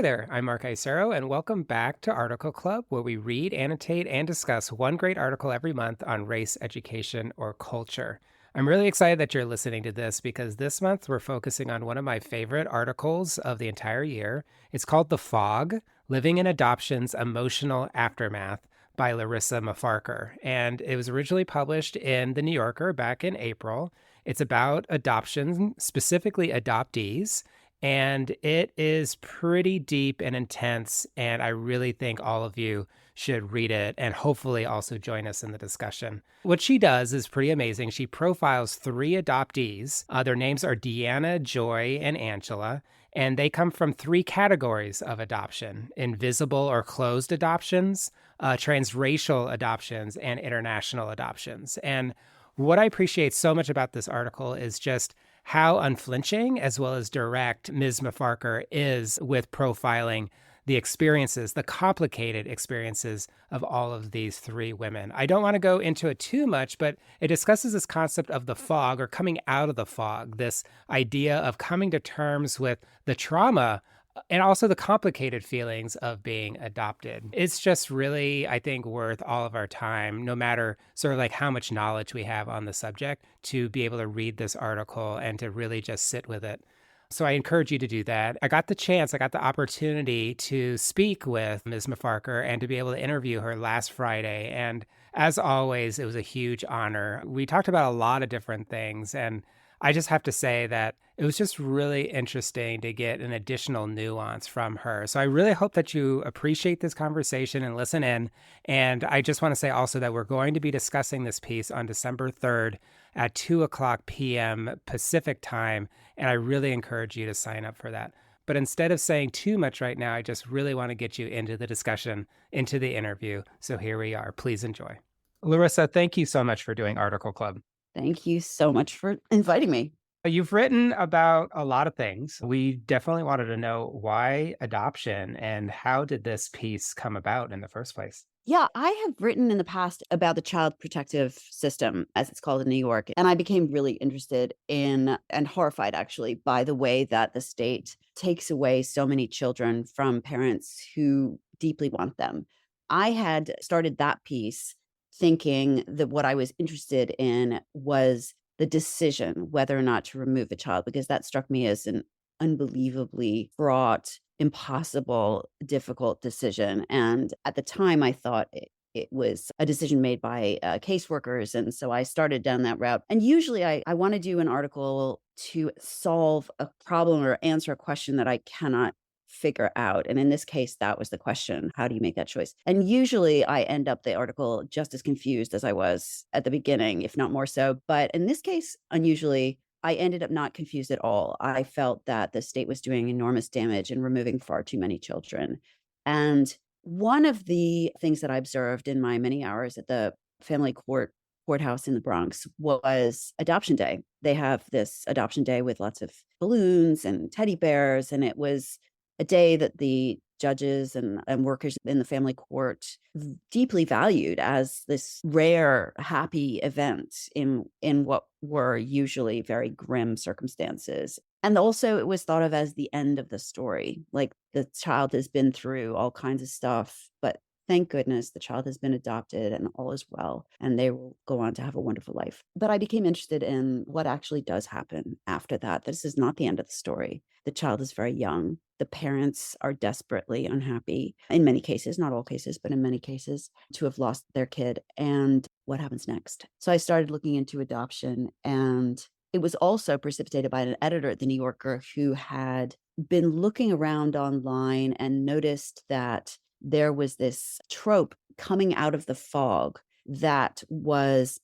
there, I'm Mark Isero, and welcome back to Article Club, where we read, annotate, and discuss one great article every month on race, education, or culture. I'm really excited that you're listening to this because this month we're focusing on one of my favorite articles of the entire year. It's called The Fog, Living in Adoption's Emotional Aftermath by Larissa Mafarkar. And it was originally published in The New Yorker back in April. It's about adoption, specifically adoptees. And it is pretty deep and intense. And I really think all of you should read it and hopefully also join us in the discussion. What she does is pretty amazing. She profiles three adoptees. Their names are Deanna, Joy, and Angela. And they come from three categories of adoption: invisible or closed adoptions, transracial adoptions, and international adoptions. And what I appreciate so much about this article is just how unflinching as well as direct Ms. Mafarkar is with profiling the experiences, the complicated experiences of all of these three women. I don't want to go into it too much, but it discusses this concept of the fog or coming out of the fog, this idea of coming to terms with the trauma and also the complicated feelings of being adopted. It's just really, I think, worth all of our time, no matter sort of like how much knowledge we have on the subject, to be able to read this article and to really just sit with it. So I encourage you to do that. I got the opportunity to speak with Ms. Mafarkar and to be able to interview her last Friday. And as always, it was a huge honor. We talked about a lot of different things, and I just have to say that it was just really interesting to get an additional nuance from her. So I really hope that you appreciate this conversation and listen in. And I just want to say also that we're going to be discussing this piece on December 3rd at 2:00 p.m. Pacific time. And I really encourage you to sign up for that. But instead of saying too much right now, I just really want to get you into the discussion, into the interview. So here we are. Please enjoy. Larissa, thank you so much for doing Article Club. Thank you so much for inviting me. You've written about a lot of things. We definitely wanted to know why adoption and how did this piece come about in the first place? Yeah, I have written in the past about the child protective system, as it's called in New York. And I became really interested in and horrified actually by the way that the state takes away so many children from parents who deeply want them. I had started that piece thinking that what I was interested in was the decision whether or not to remove a child, because that struck me as an unbelievably fraught, impossible, difficult decision. And at the time, I thought it was a decision made by caseworkers. And so I started down that route. And usually I want to do an article to solve a problem or answer a question that I cannot figure out. And in this case, that was the question. How do you make that choice? And usually I end up the article just as confused as I was at the beginning, if not more so. But in this case, unusually, I ended up not confused at all. I felt that the state was doing enormous damage and removing far too many children. And one of the things that I observed in my many hours at the family courthouse in the Bronx was Adoption Day. They have this Adoption Day with lots of balloons and teddy bears, and it was a day that the judges and workers in the family court deeply valued as this rare, happy event in what were usually very grim circumstances. And also it was thought of as the end of the story. Like the child has been through all kinds of stuff, but thank goodness the child has been adopted and all is well, and they will go on to have a wonderful life. But I became interested in what actually does happen after that. This is not the end of the story. The child is very young. The parents are desperately unhappy in many cases, not all cases, but in many cases, to have lost their kid. And what happens next? So I started looking into adoption, and it was also precipitated by an editor at the New Yorker who had been looking around online and noticed that there was this trope coming out of the fog that was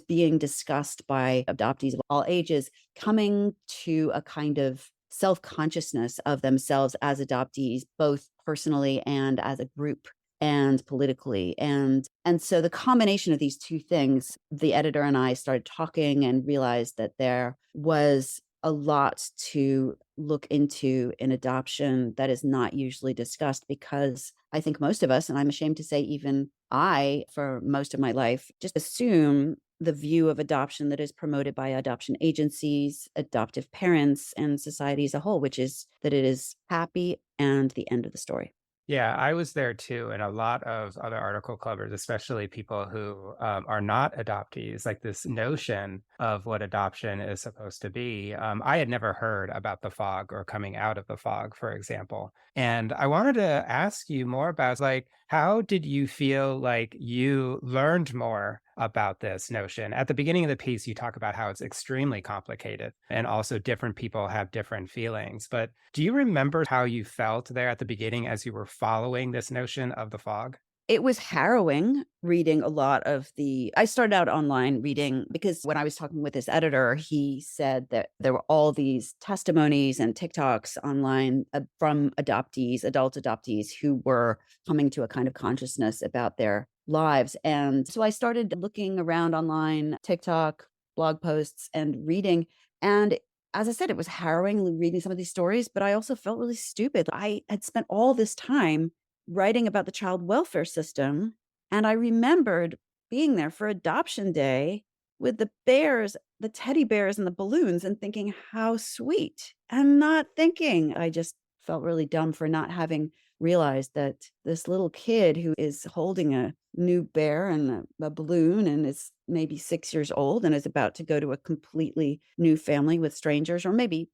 being discussed by adoptees of all ages, coming to a kind of self-consciousness of themselves as adoptees, both personally and as a group and politically. And so the combination of these two things, the editor and I started talking and realized that there was a lot to look into in adoption that is not usually discussed, because I think most of us, and I'm ashamed to say even I, for most of my life, just assume the view of adoption that is promoted by adoption agencies, adoptive parents, and society as a whole, which is that it is happy and the end of the story. Yeah, I was there too, and a lot of other article clubbers, especially people who are not adoptees, like this notion of what adoption is supposed to be. I had never heard about the fog or coming out of the fog, for example. And I wanted to ask you more about like, how did you feel like you learned more about this notion? At the beginning of the piece, you talk about how it's extremely complicated and also different people have different feelings. But do you remember how you felt there at the beginning as you were following this notion of the fog? It was harrowing reading a lot of the I started out online reading because when I was talking with this editor, he said that there were all these testimonies and TikToks online, from adoptees, adult adoptees who were coming to a kind of consciousness about their lives, and so I started looking around online, TikTok, blog posts, and reading, and as I said, it was harrowing reading some of these stories, but I also felt really stupid. I had spent all this time writing about the child welfare system, and I remembered being there for adoption day with the bears, the teddy bears and the balloons and thinking, "How sweet," and not thinking I just felt really dumb for not having realized that this little kid who is holding a new bear and a balloon and is maybe 6 years old and is about to go to a completely new family with strangers or maybe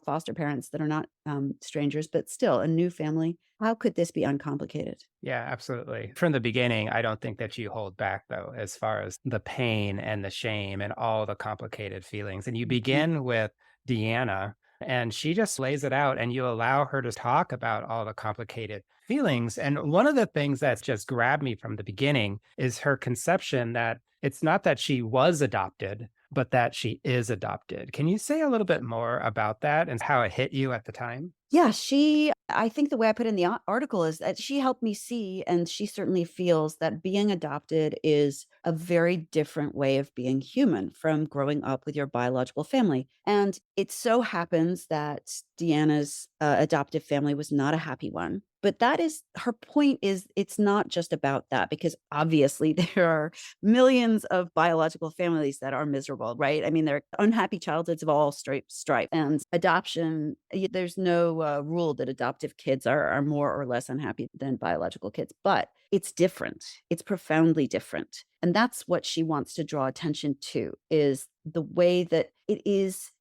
foster parents that are not, strangers, but still a new family. How could this be uncomplicated? Yeah, absolutely. From the beginning, I don't think that you hold back, though, as far as the pain and the shame and all the complicated feelings. And you Mhm. begin with Deanna, and she just lays it out, and you allow her to talk about all the complicated feelings. And one of the things that's just grabbed me from the beginning is her conception that it's not that she was adopted, but that she is adopted. Can you say a little bit more about that and how it hit you at the time? Yeah, I think the way I put in the article is that she helped me see, and she certainly feels that being adopted is a very different way of being human from growing up with your biological family. And it so happens that Deanna's adoptive family was not a happy one. But that is her point is it's not just about that because obviously there are millions of biological families that are miserable, right? I mean, they're unhappy childhoods of all stripe. And adoption, there's no rule that adoptive kids are more or less unhappy than biological kids, but it's different. It's profoundly different. And that's what she wants to draw attention to is the way that it is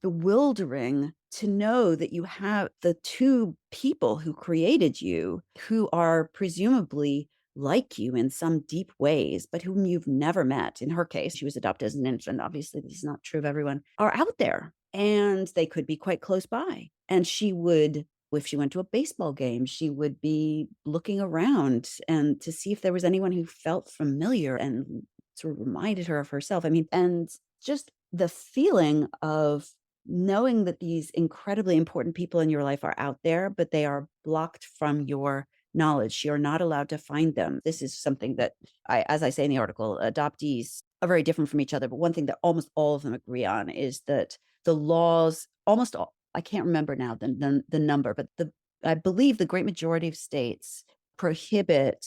bewildering to know that you have the two people who created you who are presumably like you in some deep ways, but whom you've never met. In her case, she was adopted as an infant. Obviously, this is not true of everyone, are out there and they could be quite close by. And she would, if she went to a baseball game, she would be looking around and to see if there was anyone who felt familiar and sort of reminded her of herself. I mean, and just the feeling of knowing that these incredibly important people in your life are out there, but they are blocked from your knowledge. You're not allowed to find them. This is something that as I say in the article, adoptees are very different from each other. But one thing that almost all of them agree on is that the laws, almost all, I can't remember now the number, but I believe the great majority of states prohibit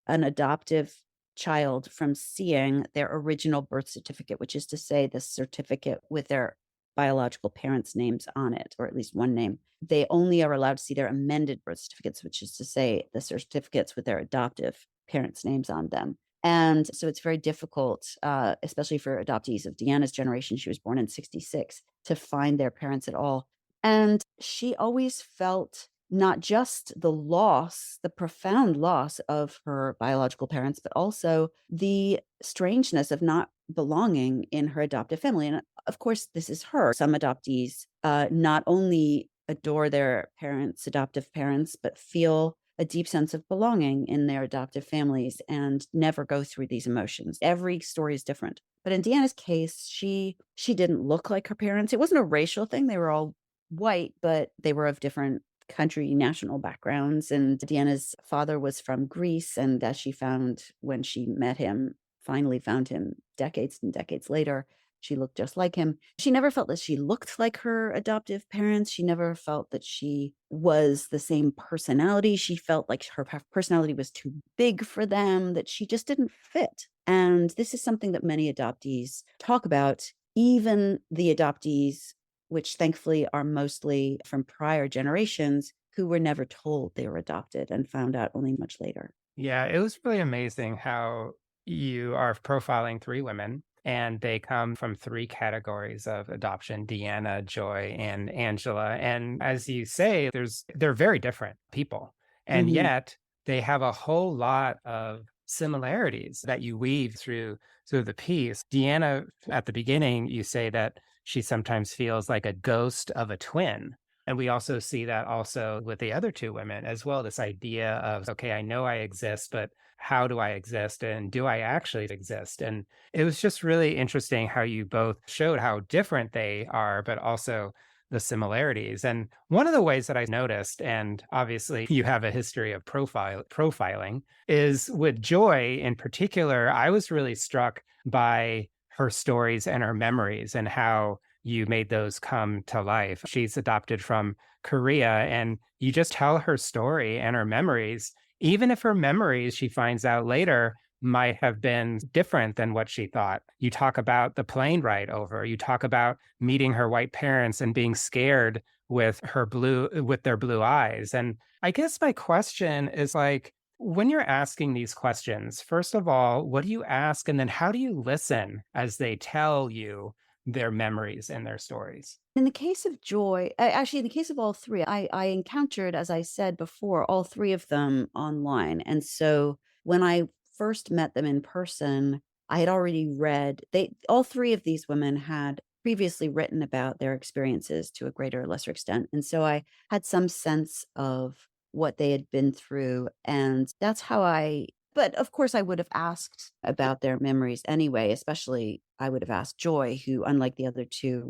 an adoptive child from seeing their original birth certificate, which is to say the certificate with their biological parents' names on it, or at least one name. They only are allowed to see their amended birth certificates, which is to say the certificates with their adoptive parents' names on them. And so it's very difficult, especially for adoptees of Deanna's generation. She was born in 66 to find their parents at all. And she always felt not just the loss, the profound loss of her biological parents, but also the strangeness of not belonging in her adoptive family. And of course, this is her. Some adoptees not only adore their parents, adoptive parents, but feel a deep sense of belonging in their adoptive families and never go through these emotions. Every story is different. But in Deanna's case, she didn't look like her parents. It wasn't a racial thing. They were all white, but they were of different country national backgrounds. And Deanna's father was from Greece. And as she found when she met him, finally found him decades and decades later, She looked just like him. She never felt that she looked like her adoptive parents. She never felt that she was the same personality. She felt like her personality was too big for them, that she just didn't fit. And this is something that many adoptees talk about, even the adoptees, which thankfully are mostly from prior generations, who were never told they were adopted and found out only much later. Yeah, it was really amazing how you are profiling 3 women, and they come from 3 categories of adoption: Deanna, Joy, and Angela. And as you say, they're very different people, and Mhm. yet they have a whole lot of similarities that you weave through the piece. Deanna, at the beginning, you say that she sometimes feels like a ghost of a twin. And we also see that also with the other 2 women as well, this idea of, okay, I know I exist, but how do I exist? And do I actually exist? And it was just really interesting how you both showed how different they are, but also the similarities. And one of the ways that I noticed, and obviously you have a history of profiling, is with Joy in particular. I was really struck by her stories and her memories and how you made those come to life. She's adopted from Korea, and you just tell her story and her memories, even if her memories, she finds out later, might have been different than what she thought. You talk about the plane ride over, you talk about meeting her white parents and being scared with their blue eyes. And I guess my question is like, when you're asking these questions, first of all, what do you ask? And then how do you listen as they tell you their memories and their stories? In the case of Joy, actually, in the case of all 3, I encountered, as I said before, all 3 of them online, and so when I first met them in person, I had already read they all 3 of these women had previously written about their experiences to a greater or lesser extent, and so I had some sense of what they had been through, and that's how I but of course, I would have asked about their memories anyway, especially I would have asked Joy, who, unlike the other 2,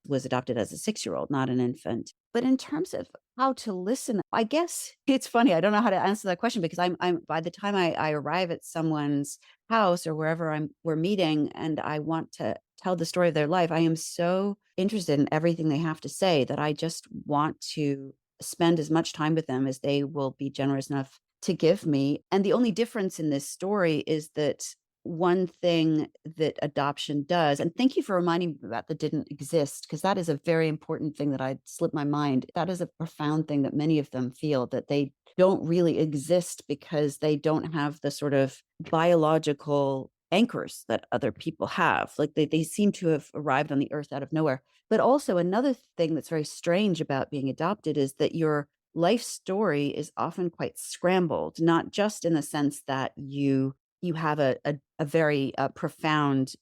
was adopted as a 6-year-old, not an infant. But in terms of how to listen, I guess it's funny, I don't know how to answer that question because I'm by the time I arrive at someone's house or wherever we're meeting and I want to tell the story of their life, I am so interested in everything they have to say that I just want to spend as much time with them as they will be generous enough to give me. And the only difference in this story is that one thing that adoption does, and thank you for reminding me about that didn't exist, because that is a very important thing that I'd slipped my mind. That is a profound thing that many of them feel that they don't really exist because they don't have the sort of biological anchors that other people have. Like they seem to have arrived on the earth out of nowhere. But also, another thing that's very strange about being adopted is that your life story is often quite scrambled, not just in the sense that you have a very profound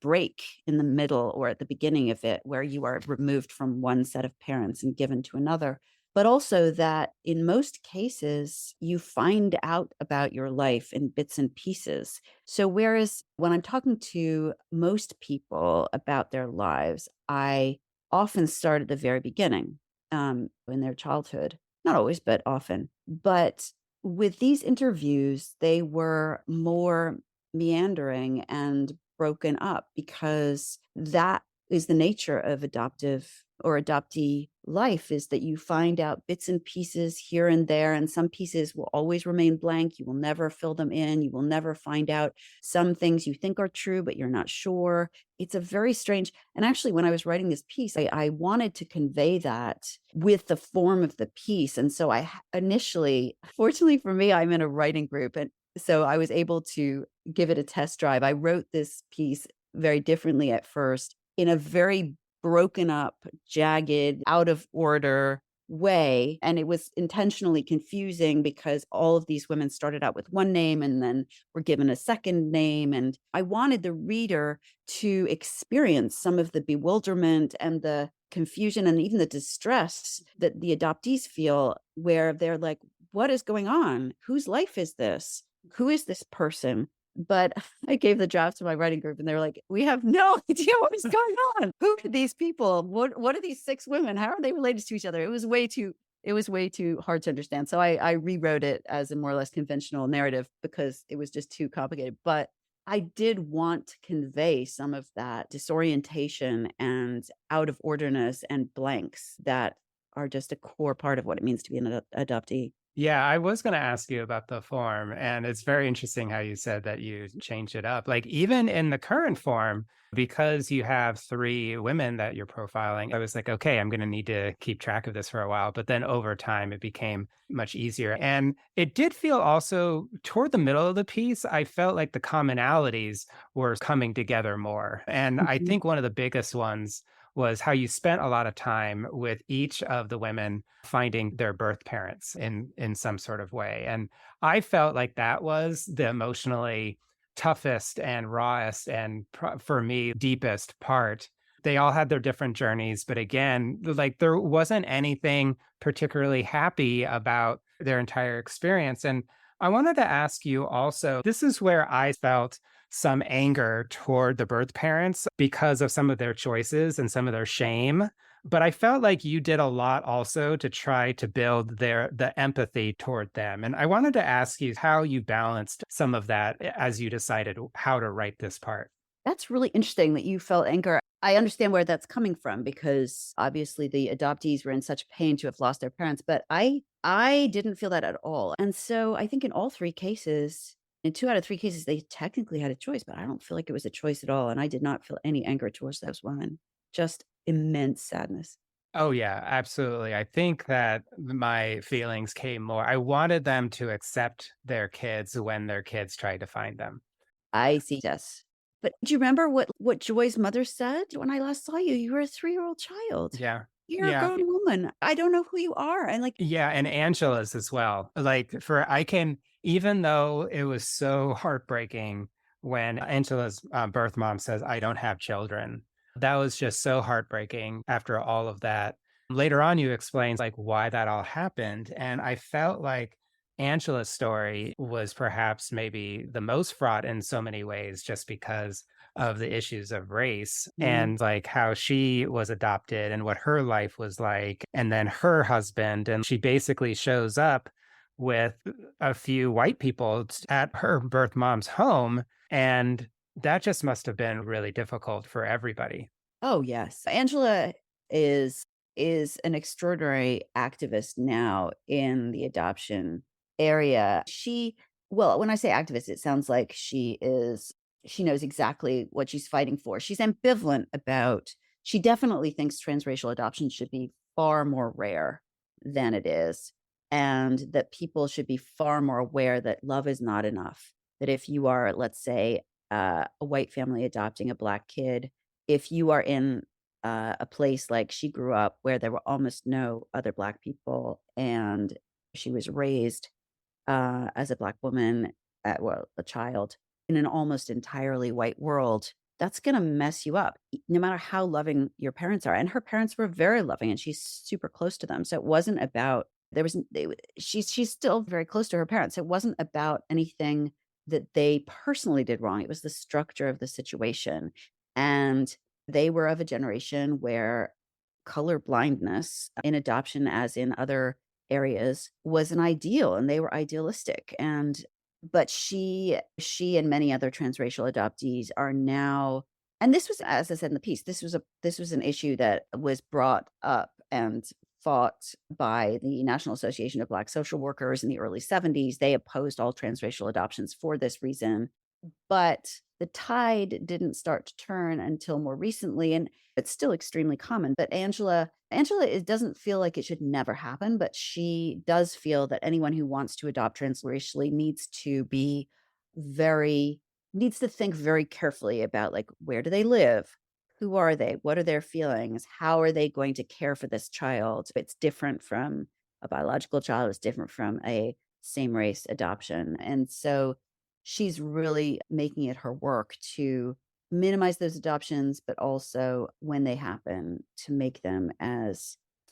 break in the middle or at the beginning of it where you are removed from one set of parents and given to another, but also that in most cases you find out about your life in bits and pieces. So whereas when I'm talking to most people about their lives, I often start at the very beginning, in their childhood, not always, but often. But with these interviews, they were more meandering and broken up because that is the nature of adoptive or adoptee life, is that you find out bits and pieces here and there, and some pieces will always remain blank. You will never fill them in. You will never find out some things you think are true, but you're not sure. It's a very strange, and actually, when I was writing this piece, I wanted to convey that with the form of the piece. And so initially, fortunately for me, I'm in a writing group. And so I was able to give it a test drive. I wrote this piece very differently at first in a very broken up, jagged, out of order way. And it was intentionally confusing because all of these women started out with one name and then were given a second name. And I wanted the reader to experience some of the bewilderment and the confusion and even the distress that the adoptees feel, where they're like, what is going on? Whose life is this? Who is this person? But I gave the draft to my writing group and they were like, we have no idea what is going on. Who are these people? What are these 6 women? How are they related to each other? It was way too hard to understand. So I rewrote it as a more or less conventional narrative because it was just too complicated. But I did want to convey some of that disorientation and out of orderness and blanks that are just a core part of what it means to be an adoptee. Yeah, I was gonna ask you about the form, and it's very interesting how you said that you changed it up. Like, even in the current form, because you have 3 women that you're profiling, I was like, "Okay, I'm gonna need to keep track of this for a while," but then over time, it became much easier, and it did feel also toward the middle of the piece, I felt like the commonalities were coming together more, and I Mhm. think one of the biggest ones was how you spent a lot of time with each of the women finding their birth parents in some sort of way. And I felt like that was the emotionally toughest and rawest and for me deepest part. They all had their different journeys, but again, like there wasn't anything particularly happy about their entire experience. And I wanted to ask you also, this is where I felt some anger toward the birth parents because of some of their choices and some of their shame. But I felt like you did a lot also to try to build the empathy toward them. And I wanted to ask you how you balanced some of that as you decided how to write this part. That's really interesting that you felt anger. I understand where that's coming from because obviously the adoptees were in such pain to have lost their parents, but I didn't feel that at all. And so I think in all 3 cases, in 2 out of 3 cases, they technically had a choice, but I don't feel like it was a choice at all. And I did not feel any anger towards those women, just immense sadness. Oh, yeah, absolutely. I think that my feelings came more. I wanted them to accept their kids when their kids tried to find them. I see, yes. But do you remember what Joy's mother said when I last saw you? You were a 3-year-old child. Yeah. You're a Yeah. grown woman. I don't know who you are. And like, Yeah, and Angela's as well. Like for I can even though it was so heartbreaking when Angela's birth mom says, "I don't have children." That was just so heartbreaking after all of that. Later on, you explained like why that all happened, and I felt like Angela's story was perhaps maybe the most fraught in so many ways, just because of the issues of race yeah. and like how she was adopted and what her life was like. And then her husband, and she basically shows up with a few white people at her birth mom's home. And that just must have been really difficult for everybody. Oh, yes. Angela is is an extraordinary activist now in the adoption area. She well, when I say activist, it sounds like she knows exactly what she's fighting for. She's ambivalent about she definitely thinks transracial adoption should be far more rare than it is, and that people should be far more aware that love is not enough. That if you are, let's say, a white family adopting a black kid, if you are in, a place like she grew up where there were almost no other Black people, and she was raised, as a Black woman, well, a child, in an almost entirely white world, that's gonna mess you up, no matter how loving your parents are, and her parents were very loving, and she's super close to them, so it wasn't about there was they w she's still very close to her parents, it wasn't about anything that they personally did wrong, it was the structure of the situation, and they were of a generation where color blindness in adoption, as in other areas, was an ideal, and they were idealistic, and but she and many other transracial adoptees are now and this was, as I said in the piece, this was an issue that was brought up and fought by the National Association of Black Social Workers in the early '70s. They opposed all transracial adoptions for this reason, but the tide didn't start to turn until more recently, and it's still extremely common, but Angela, it doesn't feel like it should never happen, but she does feel that anyone who wants to adopt transracially very needs to think very carefully about, like, where do they live? Who are they? What are their feelings? How are they going to care for this child? It's different from a biological child, it's different from a same race adoption, and so she's really making it her work to minimize those adoptions, but also when they happen, to make them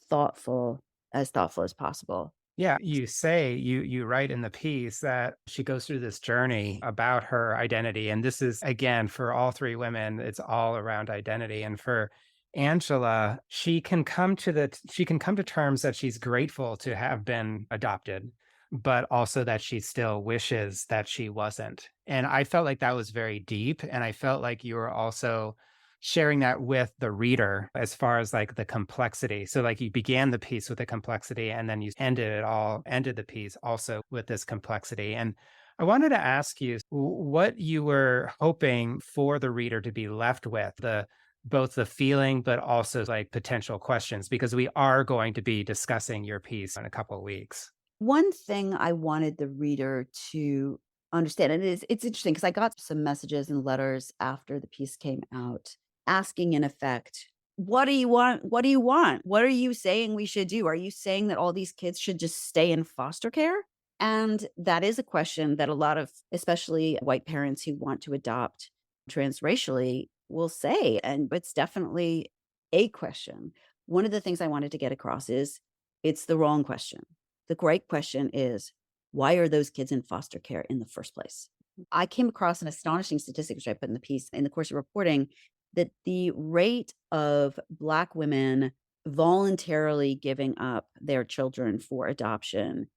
thoughtful as possible. Yeah, you say you write in the piece that she goes through this journey about her identity, and this is again for all 3 women, it's all around identity, and for Angela, she can come to terms that she's grateful to have been adopted, but also that she still wishes that she wasn't. And I felt like that was very deep. And I felt like you were also sharing that with the reader as far as like the complexity. So, like, you began the piece with the complexity and then you ended the piece also with this complexity. And I wanted to ask you what you were hoping for the reader to be left with, the both the feeling, but also like potential questions, because we are going to be discussing your piece in a couple of weeks. One thing I wanted the reader to understand, and it's interesting because I got some messages and letters after the piece came out asking in effect, "What do you want? What do you want? What are you saying we should do? Are you saying that all these kids should just stay in foster care?" And that is a question that a lot of, especially white parents who want to adopt transracially will say, and it's definitely a question. One of the things I wanted to get across is it's the wrong question. The right question is, why are those kids in foster care in the first place? I came across an astonishing statistic, which I put in the piece in the course of reporting, that the rate of Black women voluntarily giving up their children for adoption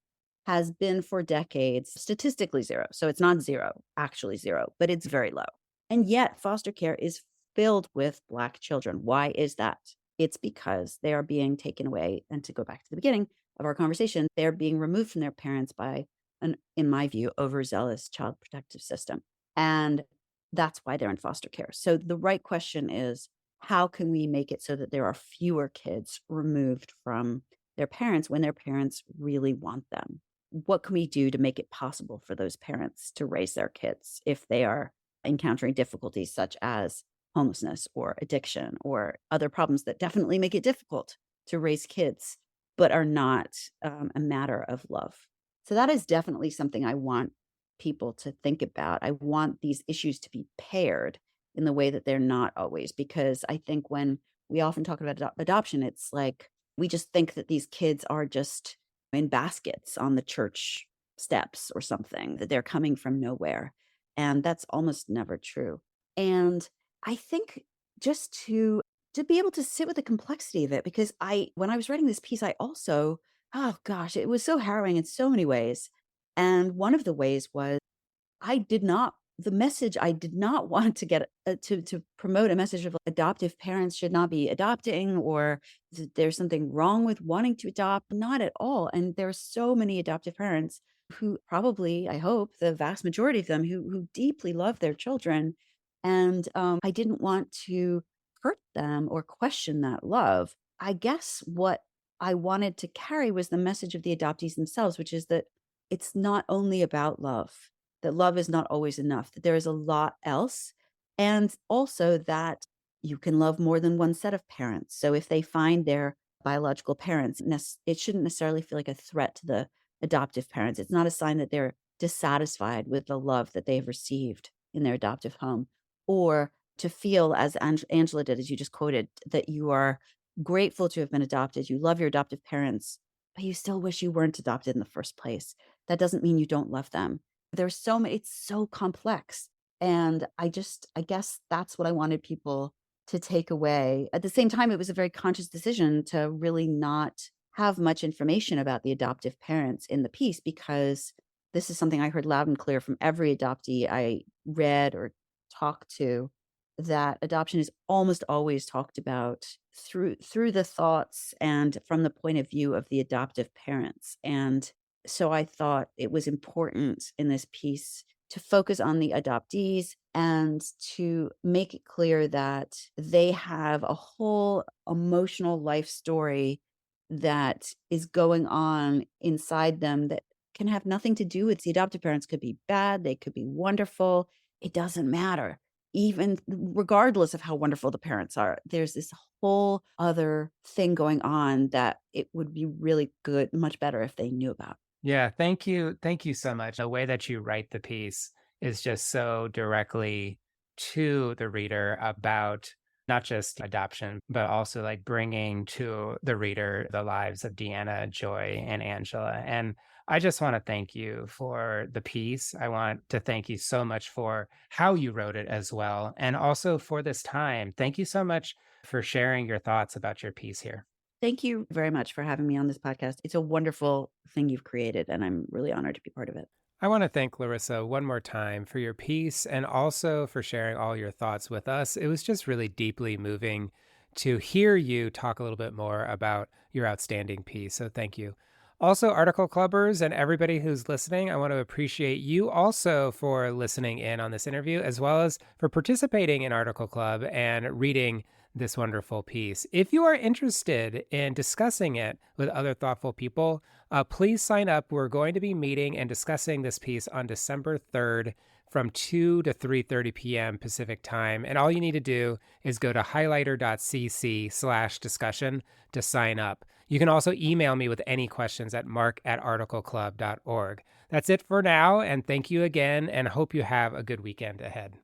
has been for decades statistically 0. So it's not 0, actually 0, but it's very low. And yet foster care is filled with Black children. Why is that? It's because they are being taken away, and to go back to the beginning of our conversation, they're being removed from their parents by an, in my view, overzealous child protective system. And that's why they're in foster care. So the right question is, how can we make it so that there are fewer kids removed from their parents when their parents really want them? What can we do to make it possible for those parents to raise their kids if they are encountering difficulties such as homelessness or addiction or other problems that definitely make it difficult to raise kids, but are not a matter of love? So that is definitely something I want people to think about. I want these issues to be paired in the way that they're not always, because I think when we often talk about adoption, it's like we just think that these kids are just in baskets on the church steps or something, that they're coming from nowhere. And that's almost never true. And I think just to be able to sit with the complexity of it, because I when I was writing this piece, I also, oh gosh, it was so harrowing in so many ways. And one of the ways was I did not the message I did not want to get to promote a message of adoptive parents should not be adopting, or there's something wrong with wanting to adopt, not at all. And there's so many adoptive parents who probably, I hope, the vast majority of them who deeply love their children. And I didn't want to hurt them or question that love. I guess what I wanted to carry was the message of the adoptees themselves, which is that it's not only about love, that love is not always enough, that there is a lot else. And also that you can love more than one set of parents. So if they find their biological parents, it shouldn't necessarily feel like a threat to the adoptive parents. It's not a sign that they're dissatisfied with the love that they've received in their adoptive home, or to feel, as Angela did, as you just quoted, that you are grateful to have been adopted. You love your adoptive parents, but you still wish you weren't adopted in the first place. That doesn't mean you don't love them. There's so many, it's so complex. And I guess that's what I wanted people to take away. At the same time, it was a very conscious decision to really not have much information about the adoptive parents in the piece, because this is something I heard loud and clear from every adoptee I read or talked to, that adoption is almost always talked about through the thoughts and from the point of view of the adoptive parents. And so I thought it was important in this piece to focus on the adoptees and to make it clear that they have a whole emotional life story that is going on inside them that can have nothing to do with the adoptive parents. Could be bad, they could be wonderful. It doesn't matter. Even regardless of how wonderful the parents are, there's this whole other thing going on that it would be really good, much better if they knew about. Yeah, thank you. Thank you so much. The way that you write the piece is just so directly to the reader about not just adoption, but also like bringing to the reader the lives of Deanna, Joy, and Angela. And I just want to thank you for the piece. I want to thank you so much for how you wrote it as well. And also for this time. Thank you so much for sharing your thoughts about your piece here. Thank you very much for having me on this podcast. It's a wonderful thing you've created, and I'm really honored to be part of it. I want to thank Larissa one more time for your piece and also for sharing all your thoughts with us. It was just really deeply moving to hear you talk a little bit more about your outstanding piece. So thank you. Also, Article Clubbers and everybody who's listening, I want to appreciate you also for listening in on this interview, as well as for participating in Article Club and reading this wonderful piece. If you are interested in discussing it with other thoughtful people, please sign up. We're going to be meeting and discussing this piece on December 3rd from 2 to 3:30 p.m. Pacific time. And all you need to do is go to highlighter.cc/discussion to sign up. You can also email me with any questions at mark@articleclub.org. That's it for now, and thank you again, and hope you have a good weekend ahead.